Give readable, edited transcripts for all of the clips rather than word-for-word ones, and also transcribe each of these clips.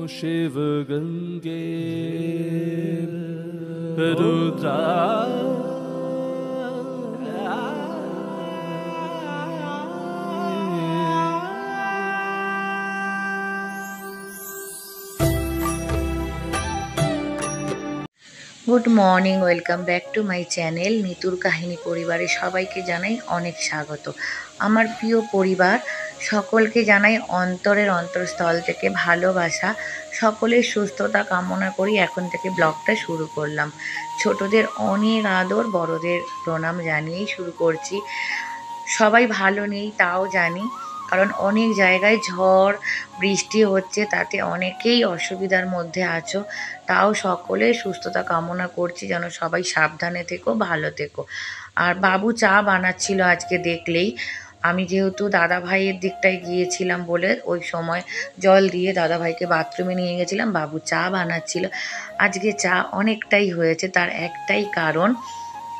Shiv Gange Rudra good morning welcome back to my channel नितुर काहिनी परिवारे सबाइके जानाई अनेक स्वागत। आमार प्रिय परिवार सकलके जानाई अंतरेर अंतरस्थल थेके भालोबासा, सकलेर सुस्थता कामना करी एखन थेके ब्लगटा शुरू करलाम। छोटोदेर अनेक आदर, बड़ोदेर प्रणाम जानिয়েই शुरू करছি। सबाई भालो नेই ताও जानी, कारण अनेक জায়গায় झड़ बृष्टि হচ্ছে, তাতে অনেকেই অসুবিধার মধ্যে আছো। তাও সকলে সুস্থতা কামনা করছি, যেন সবাই সাবধানে থেকো, ভালো থেকো। আর বাবু চা বানাচ্ছিল আজকে দেখলেই। আমি যেহেতু দাদা ভাইয়ের দিকটায় গিয়েছিলাম বলে ওই সময় জল দিয়ে দাদা ভাইকে বাথরুমে নিয়ে গেছিলাম, বাবু চা বানাচ্ছিল। আজকে চা অনেকটাই হয়েছে, তার একটাই কারণ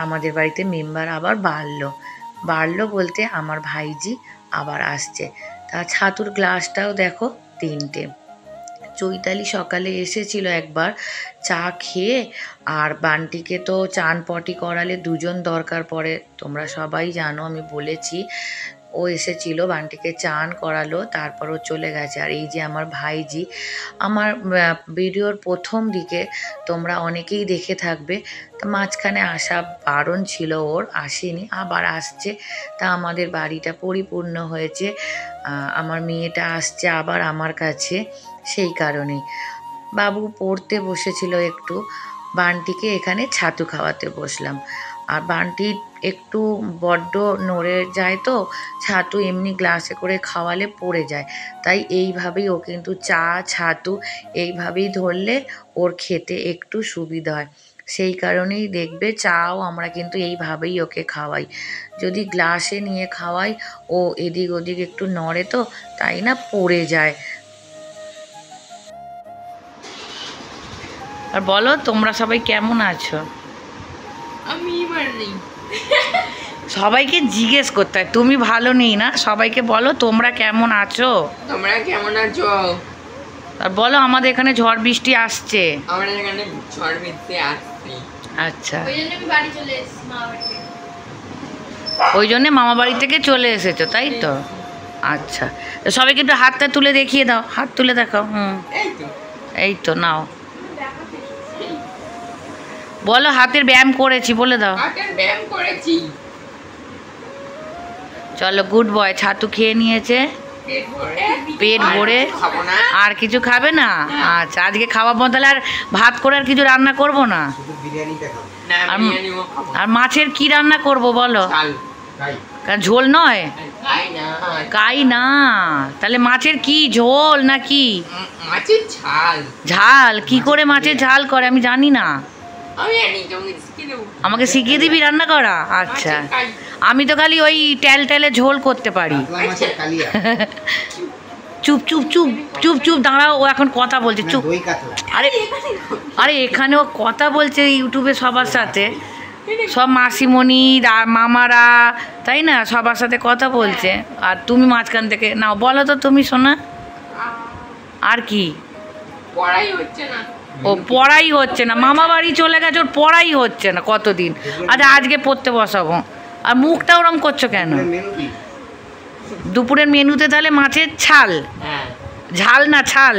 আমাদের বাড়িতে মেম্বার আবার বাড়লো বলতে আমার ভাইজি আবার আসছে। তা ছাতুর গ্লাসটাও দেখো 3টে। চৈতালি সকালে এসেছিল একবার চা খেয়ে, আর বান্টিকে তো চান পটি করালে দুজন দরকার পড়ে, তোমরা সবাই জানো, আমি বলেছি। ও এসেছিল, বান্টিকে চান করালো, তারপর ও চলে গেছে। আর এই যে আমার ভাইজি, আমার ভিডিওর প্রথম দিকে তোমরা অনেকেই দেখে থাকবে, তা মাঝখানে আসা বারণ ছিল ওর, আসেনি, আবার আসছে। তা আমাদের বাড়িটা পরিপূর্ণ হয়েছে, আমার মেয়েটা আসছে আবার আমার কাছে, সেই কারণেই। বাবু পড়তে বসেছিল একটু, বান্টিকে এখানে ছাতু খাওয়াতে বসলাম। আর বান্টি একটু বড্ড নড়ে যায় তো, ছাতু এমনি গ্লাসে করে খাওয়ালে পড়ে যায়, তাই এইভাবেই ও কিন্তু চা ছাতু এইভাবেই ধরলে ওর খেতে একটু সুবিধা হয়। সেই কারণেই দেখবে চাও আমরা কিন্তু এইভাবেই ওকে খাওয়াই। যদি গ্লাসে নিয়ে খাওয়াই ও এদিক ওদিক একটু নড়ে তো, তাই না পড়ে যায়। আর বলো তোমরা সবাই কেমন আছো? আমি নেই, সবাইকে জিজ্ঞেস করতে হয়, তুমি ভালো নেই না, সবাইকে বলো তোমরা কেমন আছো। তোমরা কেমন আছো? আর বলো আমাদের এখানে ঝড় বৃষ্টি আসছে। আমাদের এখানে ঝড় বৃষ্টি আসছে। আচ্ছা, ওই জন্য আমি বাড়ি চলে এসেছি, মামা বাড়ি থেকে। ওই জন্য মামা বাড়ি থেকে চলে এসেছো, তাই তো? আচ্ছা, তো সবাইকে একটু হাতটা তুলে দেখিয়ে দাও, হাত তুলে দেখাও। এই তো নাও, বলো হাতের ব্যায়াম করেছি বলে দাও। হাতের ব্যায়াম করেছি। চলো, গুড বয়। ছাতু খেয়ে নিয়েছে পেট ভরে, আর কিছু খাবে না? আচ্ছা, আজকে খাওয়া বদলে আর ভাত করে আর কিছু রান্না করব না। আর মাছের কি রান্না করব বলো? ঝোল নয়, কাই না, তাহলে মাছের কি ঝোল নাকি মাছের ঝাল? ঝাল কি করে মাছের ঝাল করে আমি জানি না, আমাকে শিখিয়ে দিবি রান্না করা? আচ্ছা, আমি তো খালি ওই টেলে ঝোল করতে পারি। চুপ চুপ চুপ চুপ চুপ দাঁড়াও, ও এখন কথা বলছে, চুপ। আরে এখানে ও কথা বলছে ইউটিউবে সবার সাথে, সব মাসিমণি মামারা, তাই না, সবার সাথে কথা বলছে, আর তুমি মাঝখান থেকে নাও। বলো তো তুমি শোনা, আর কি? পড়াই হচ্ছে না। ও পড়াই হচ্ছে না, মামা বাড়ি চলে গেছে, ওর পড়াই হচ্ছে না কতদিন। আচ্ছা, আজকে পড়তে বসাবো। আর মুখটা ওরম করছো কেন? দুপুরের মেনুতে তাহলে মাছের ছাল, ঝাল না ছাল?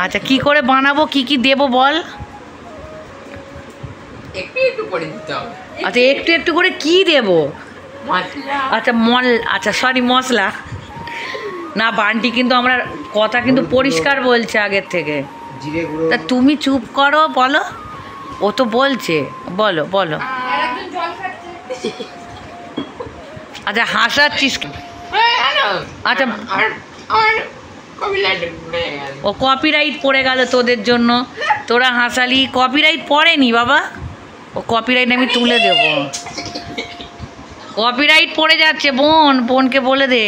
আচ্ছা, কি করে বানাবো, কি কি দেবো বল? আচ্ছা, একটু একটু করে কি দেবো? আচ্ছা আচ্ছা সরি, মশলা না। বান্টি কিন্তু আমরা কথা কিন্তু পরিষ্কার বলছে আগের থেকে। তা তুমি চুপ করো, বলো। ও তো বলছে, বলো বলো। আচ্ছা, হাসাচ্ছিস? আচ্ছা, ও কপিরাইট পড়ে গেল তোদের জন্য, তোরা হাসালি। কপিরাইট পড়েনি বাবা, ও কপিরাইট আমি তুলে দেবো। কপিরাইট পড়ে যাচ্ছে, বোনকে বলে দে।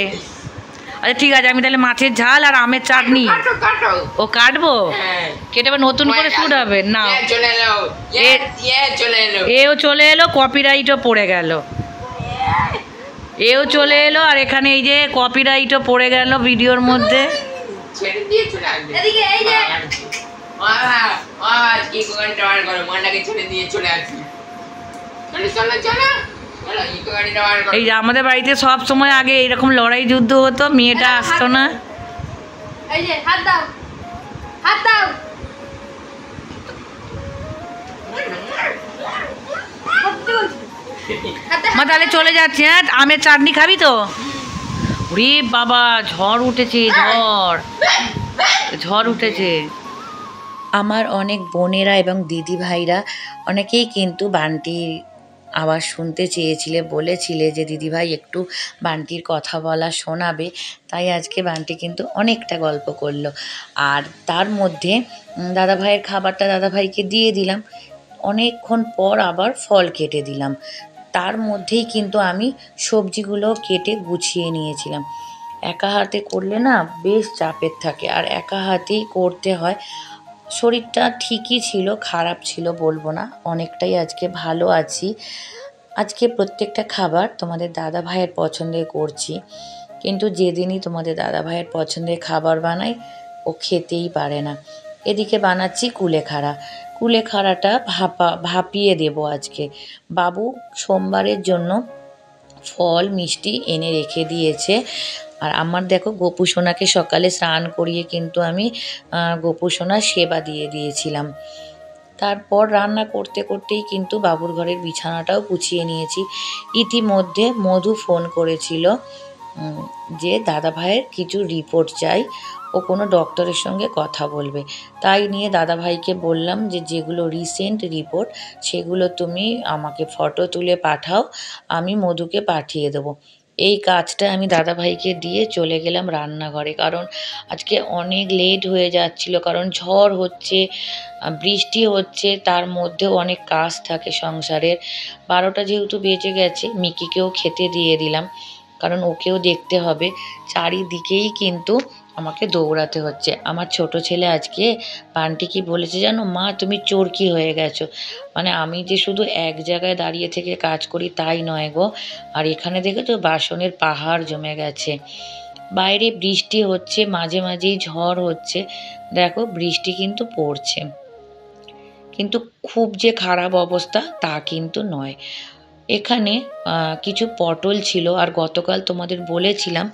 আচ্ছা ঠিক আছে, আমি তাহলে মাছের ঝাল আর আমের চাটনি। ও কাটবো, কেটে নতুন করে শুট হবে না। এও চলে এলো, কপিরাইটও পড়ে গেল। এও চলে এলো, আর এখানে এই যে কপিরাইটও পড়ে গেল ভিডিওর মধ্যে। ছেড়ে দিয়ে চলে আসবে। এদিকে এই যে ইকো গাড়িটা বার করো, মনটাকে ছেড়ে দিয়ে চলে আসবি। চলো চলো চলো চলো, ইকো গাড়িটা বার করো। এই যে আমাদের বাড়িতে সব সময় আগে এরকম লড়াই যুদ্ধ হতো, মেয়েটা আসতো না। এই যে হাত দাও, হাত দাও। সত্যি বলছি। হাত দাও। মা তাহলে চলে যাচ্ছি, হ্যাঁ? আমের চাটনি খাবি তো? ওরে বাবা, ঝড় উঠেছে, ঝড় উঠেছে। আমার অনেক বোনেরা এবং দিদি ভাইরা অনেকেই কিন্তু বান্টির আওয়াজ শুনতে চেয়েছিলে, বলেছিলে যে দিদিভাই একটু বান্টির কথা বলা শোনাবে। তাই আজকে বান্টি কিন্তু অনেকটা গল্প করলো। আর তার মধ্যে দাদাভাইয়ের খাবারটা দাদাভাইকে দিয়ে দিলাম। অনেকক্ষণ পর আবার ফল কেটে দিলাম। তার মধ্যেই কিন্তু আমি সবজিগুলো কেটে গুছিয়ে নিয়েছিলাম। একা হাতে করলে না বেশ চাপের থাকে, আর একা হাতেই করতে হয়। শরীরটা ঠিকই ছিল, খারাপ ছিল বলবো না, অনেকটাই আজকে ভালো আছি। আজকে প্রত্যেকটা খাবার তোমাদের দাদা ভাইয়ের পছন্দের করছি, কিন্তু যেদিনই তোমাদের দাদা ভাইয়ের পছন্দের খাবার বানাই ও খেতেই পারে না। এদিকে বানাচ্ছি কুলেখাড়াটা ভাপিয়ে দেবো আজকে। বাবু সোমবারের জন্য ফল মিষ্টি এনে রেখে দিয়েছে। আর আমার দেখো গোপু সোনাকে সকালে স্নান করিয়ে কিন্তু আমি গোপু সোনার সেবা দিয়ে দিয়েছিলাম। তারপর রান্না করতে করতেই কিন্তু বাবুর ঘরের বিছানাটাও গুছিয়ে নিয়েছি। ইতিমধ্যে মধু ফোন করেছিল যে দাদা ভাইয়ের কিছু রিপোর্ট চাই, ও কোনো ডক্টরের সঙ্গে কথা বলবে। তাই নিয়ে দাদা ভাইকে বললাম যে যেগুলো রিসেন্ট রিপোর্ট সেগুলো তুমি আমাকে ফটো তুলে পাঠাও, আমি মধুকে পাঠিয়ে দেবো। এই কাজটা আমি দাদাভাইকে দিয়ে চলে গেলাম রান্নাঘরে, কারণ আজকে অনেক লেট হয়ে যাচ্ছিল, কারণ ঝড় হচ্ছে, বৃষ্টি হচ্ছে, তার মধ্যেও অনেক কাজ থাকে সংসারের। 12টা যেহেতু বেজে গেছে, মিকিকেও খেতে দিয়ে দিলাম, কারণ ওকেও দেখতে হবে। চারিদিকেই কিন্তু আমাকে দৌড়াতে হচ্ছে। আমার ছোট ছেলে আজকে বান্টি কি বলেছে জানো, মা তুমি চোরকি হয়ে গেছো। মানে আমি যে শুধু এক জায়গায় দাঁড়িয়ে থেকে কাজ করি তাই নয় গো, আর এখানে দেখেছো বাসনের পাহাড় জমে গেছে। বাইরে বৃষ্টি হচ্ছে, মাঝে মাঝেই ঝড় হচ্ছে, দেখো বৃষ্টি কিন্তু পড়ছে, কিন্তু খুব যে খারাপ অবস্থা তা কিন্তু নয়। এখানে কিছু পটল ছিল, আর গতকাল তোমাদের বলেছিলাম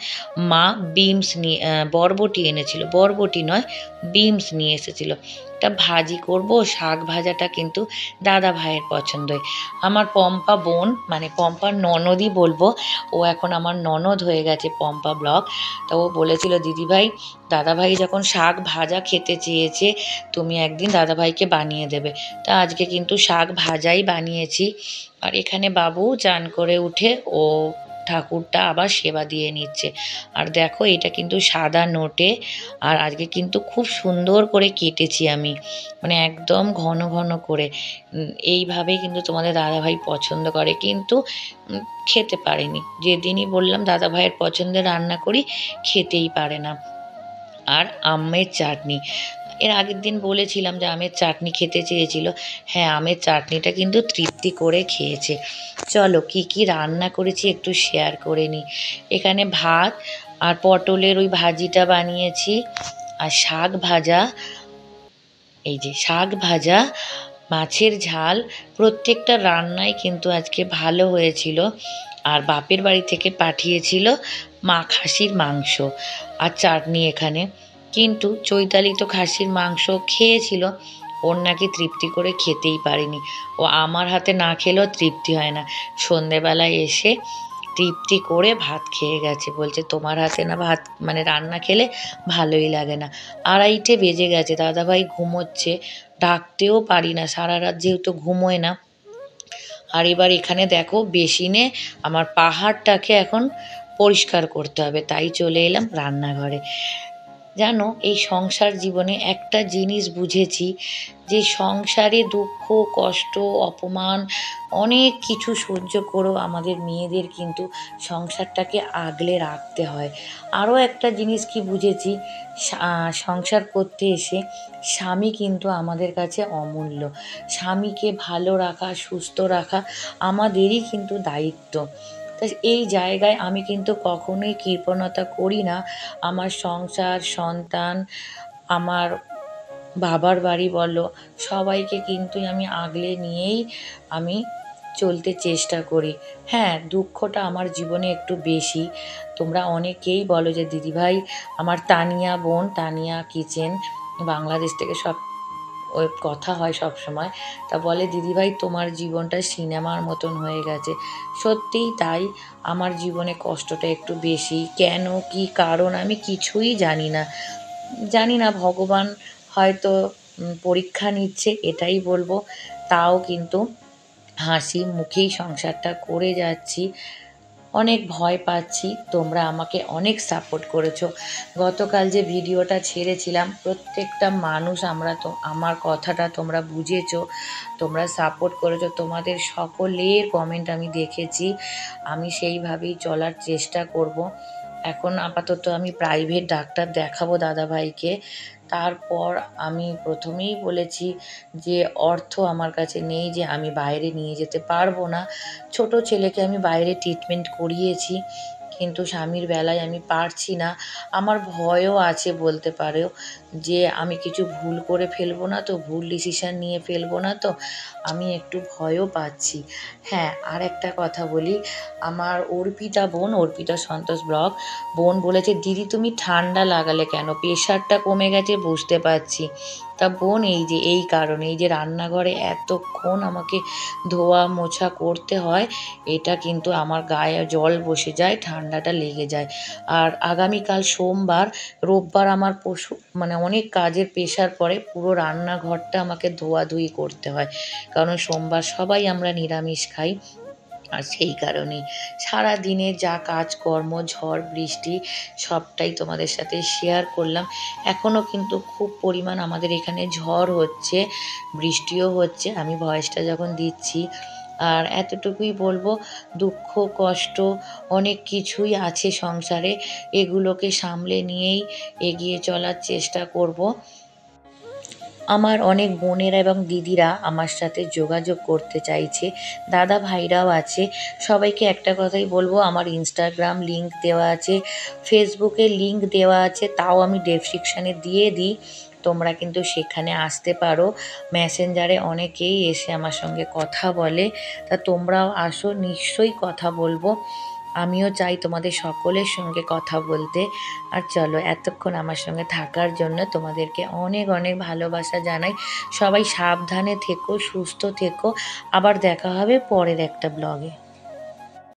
মা বিমস নিয়ে বরবটি এনেছিল, বরবটি নয় বিমস নিয়ে এসেছিল। এটা ভাজি করব। শাক ভাজাটা কিন্তু দাদা ভাইয়ের পছন্দই। আমার পম্পা বোন, মানে পম্পার ননদই বলবো, ও এখন আমার ননদ হয়ে গেছে, পম্পা ব্লগ। তা ও বলেছিল দিদিভাই দাদাভাই যখন শাক ভাজা খেতে চেয়েছে তুমি একদিন দাদাভাইকে বানিয়ে দেবে। তা আজকে কিন্তু শাক ভাজাই বানিয়েছি। আর এখানে বাবু চান করে উঠে ও ঠাকুরটা আবার সেবা দিয়ে নিচ্ছে। আর দেখো এটা কিন্তু সাদা নোটে, আর আজকে কিন্তু খুব সুন্দর করে কেটেছি আমি, মানে একদম ঘন ঘন করে। এইভাবেই কিন্তু তোমাদের দাদাভাই পছন্দ করে, কিন্তু খেতে পারেনি। যেদিনই বললাম দাদাভাইয়ের পছন্দের রান্না করি খেতেই পারে না। আর আমের চাটনি, এর আগের দিন বলেছিলাম যে আমের চাটনি খেতে চেয়েছিল। হ্যাঁ, আমের চাটনিটা কিন্তু তৃপ্তি করে খেয়েছে। চলো কি কি রান্না করেছি একটু শেয়ার করে নিই। এখানে ভাত আর পটলের ওই ভাজিটা বানিয়েছি, আর শাক ভাজা, এই যে শাক ভাজা, মাছের ঝাল। প্রত্যেকটা রান্নাই কিন্তু আজকে ভালো হয়েছিল। আর বাপের বাড়ি থেকে পাঠিয়েছিল খাসির মাংস আর চাটনি এখানে। কিন্তু চৈতালি তো খাসির মাংস খেয়েছিল, ওর নাকি তৃপ্তি করে খেতেই পারেনি। ও আমার হাতে না খেলেও তৃপ্তি হয় না। সন্ধেবেলায় এসে তৃপ্তি করে ভাত খেয়ে গেছে, বলছে তোমার হাতে না ভাত মানে রান্না খেলে ভালোই লাগে না। 2:30 বেজে গেছে, দাদাভাই ঘুমোচ্ছে, ডাকতেও পারি না, সারা রাত যেহেতু ঘুমোয় না। আর এবার এখানে দেখো বেসিনে আমার পাহাড়টাকে এখন পরিষ্কার করতে হবে, তাই চলে এলাম রান্নাঘরে। জানো এই সংসার জীবনে একটা জিনিস বুঝেছি, যে সংসারে দুঃখ কষ্ট অপমান অনেক কিছু সহ্য করেও আমাদের মেয়েদের কিন্তু সংসারটাকে আগলে রাখতে হয়। আরও একটা জিনিস কি বুঝেছি, সংসার করতে এসে স্বামী কিন্তু আমাদের কাছে অমূল্য। স্বামীকে ভালো রাখা সুস্থ রাখা আমাদেরই কিন্তু দায়িত্ব। তা এই জায়গায় আমি কিন্তু কখনোই কৃপণতা করি না। আমার সংসার, সন্তান, আমার বাবার বাড়ি বলো, সবাইকে কিন্তু আমি আগলে নিয়েই আমি চলতে চেষ্টা করি। হ্যাঁ, দুঃখটা আমার জীবনে একটু বেশি। তোমরা অনেকেই বলো যে দিদিভাই, আমার তানিয়া বোন, তানিয়া কিচেন বাংলাদেশ থেকে সব ওই কথা হয় সবসময়। তা বলে দিদিভাই তোমার জীবনটা সিনেমার মতন হয়ে গেছে। সত্যিই তাই, আমার জীবনে কষ্টটা একটু বেশি। কেন, কী কারণ আমি কিছুই জানি না। জানি না, ভগবান হয়তো পরীক্ষা নিচ্ছে এটাই বলবো। তাও কিন্তু হাসি মুখেই সংসারটা করে যাচ্ছি। অনেক ভয় পাচ্ছি, তোমরা আমাকে অনেক সাপোর্ট করেছো। গতকাল যে ভিডিওটা ছেড়েছিলাম, প্রত্যেকটা মানুষ আমার কথাটা তোমরা বুঝেছো, তোমরা সাপোর্ট করেছো, তোমাদের সকলের কমেন্ট আমি দেখেছি। আমি সেইভাবেই চলার চেষ্টা করব। এখন আপাতত আমি প্রাইভেট ডাক্তার দেখাবো দাদাভাইকে। তারপর আমি প্রথমেই বলেছি যে অর্থ আমার কাছে নেই, যে আমি বাইরে নিয়ে যেতে পারবো না। ছোট ছেলেকে আমি বাইরে ট্রিটমেন্ট করিয়েছি, কিন্তু স্বামীর বেলায় আমি পারছি না। আমার ভয়ও আছে বলতে পারো, যে আমি কিছু ভুল করে ফেলবো না তো, ভুল ডিসিশান নিয়ে ফেলবো না তো, আমি একটু ভয়ও পাচ্ছি। হ্যাঁ, আর একটা কথা বলি, আমার অর্পিতা বোন, অর্পিতা সন্তোষ ব্লগ বোন বলেছে দিদি তুমি ঠান্ডা লাগালে কেন, প্রেশারটা কমে গেছে বুঝতে পারছি। তা বোন, এই কারণে, এই যে রান্নাঘরে এতক্ষণ আমাকে ধোয়া মোছা করতে হয়, এটা কিন্তু আমার গায়ে জল বসে যায়, ঠান্ডাটা লেগে যায়। আর আগামীকাল সোমবার, রোববার আমার মানে অনেক কাজের প্রেশার পড়ে, পুরো রান্নাঘরটা আমাকে ধোয়াধুয়ি করতে হয়, কারণ সোমবার সবাই আমরা নিরামিষ খাই। আর সেই কারণেই সারাদিনে যা কাজকর্ম, ঝড় বৃষ্টি সবটাই তোমাদের সাথে শেয়ার করলাম। এখনও কিন্তু খুব পরিমাণ আমাদের এখানে ঝড় হচ্ছে, বৃষ্টিও হচ্ছে আমি ভয়েসটা যখন দিচ্ছি। আর এতটুকুই বলবো, দুঃখ কষ্ট অনেক কিছুই আছে সংসারে, এগুলোকে সামলে নিয়েই এগিয়ে চলার চেষ্টা করব। আমার অনেক বোনেরা এবং দিদিরা আমার সাথে যোগাযোগ করতে চাইছে, দাদা ভাইরাও আছে। সবাইকে একটা কথাই বলবো, আমার ইনস্টাগ্রাম লিংক দেওয়া আছে, ফেসবুকে লিংক দেওয়া আছে, তাও আমি ডেসক্রিপশানে দিয়ে দিই। তোমরা কিন্তু সেখানে আসতে পারো। মেসেঞ্জারে অনেকেই এসে আমার সঙ্গে কথা বলে, তা তোমরাও আসো, নিশ্চয়ই কথা বলবো। আমিও চাই তোমাদের সকলের সঙ্গে কথা বলতে। আর চলো, এতক্ষণ আমার সঙ্গে থাকার জন্য তোমাদেরকে অনেক অনেক ভালোবাসা জানাই। সবাই সাবধানে থেকো, সুস্থ থেকো। আবার দেখা হবে পরের একটা ব্লগে।